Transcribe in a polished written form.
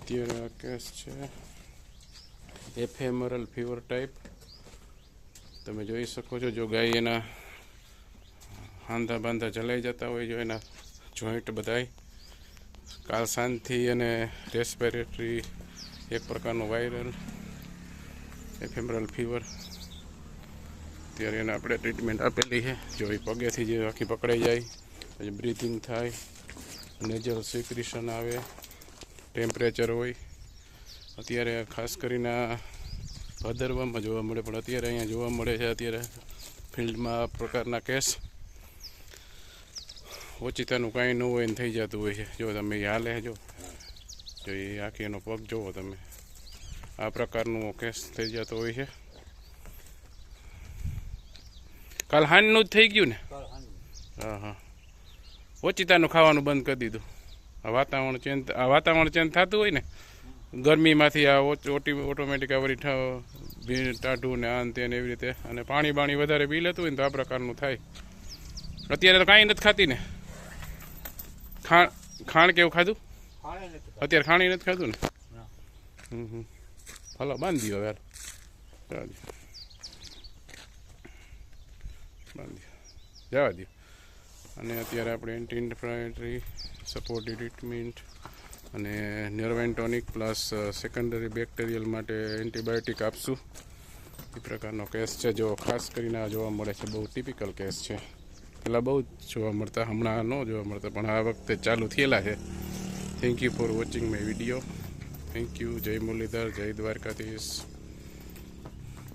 અત્યારે આ કેસ છે એફેમરલ ફીવર ટાઈપ. તમે જોઈ શકો છો, જો ગાય એના હાંધા બાંધા જલાઈ જતા હોય, જો એના જોઈન્ટ બધાય કાલ સાંજથી અને રેસ્પિરેટરી એક પ્રકારનો વાયરલ એફેમરલ ફીવર. ત્યારે એને આપણે ટ્રીટમેન્ટ આપેલી છે. જો એ પગેથી જે આખી પકડાઈ જાય, પછી બ્રીથિંગ થાય, નેઝલ સિક્રેશન આવે, ટેમ્પરેચર હોય. અત્યારે ખાસ કરીને ભાદરવામાં જોવા મળે, પણ અત્યારે અહીંયા જોવા મળે છે અત્યારે ફિલ્ડમાં આ પ્રકારના કેસ. ઓચિતાનું કાંઈ ન હોય ને થઈ જતું હોય છે. જો તમે એ હાલે જો એ આખી એનો પગ જુઓ તમે, આ પ્રકારનું કેસ થઈ જતો હોય છે. કાલ હાનનું જ થઈ ગયું ને? હા. ઓચિતાનું ખાવાનું બંધ કરી દીધું. આ વાતાવરણ ચેન્જ થતું હોય ને, ગરમીમાંથી આ ઓટોમેટિક આ વળી ટાઢું ને આન તેને એવી રીતે, અને પાણી વધારે પી લેતું હોય ને તો આ પ્રકારનું થાય. અત્યારે તો કાંઈ નથી ખાતી ને? ખાણ કેવું ખાધું? અત્યારે ખાણી નથી ખાધું ને? હલો, બાંધી દો યાર, બાંધી જવા દો. અને અત્યારે આપણે એન્ટી ઇન્ફ્લામેટરી સપોર્ટિવ ટ્રીટમેન્ટ અને nerve and tonic plus secondary bacterial માટે એન્ટીબાયોટિક આપશું. એ પ્રકારનો કેસ છે. જો ખાસ કરીને આ જોવા મળે છે, બહુ ટિપિકલ કેસ છે. પહેલાં બહુ જ જોવા મળતા, હમણાં ન જોવા મળતા, પણ આ વખતે ચાલુ થયેલા છે. Thank you for watching my video. Thank you. જય મુરલીધર, જય દ્વારકાધીશ.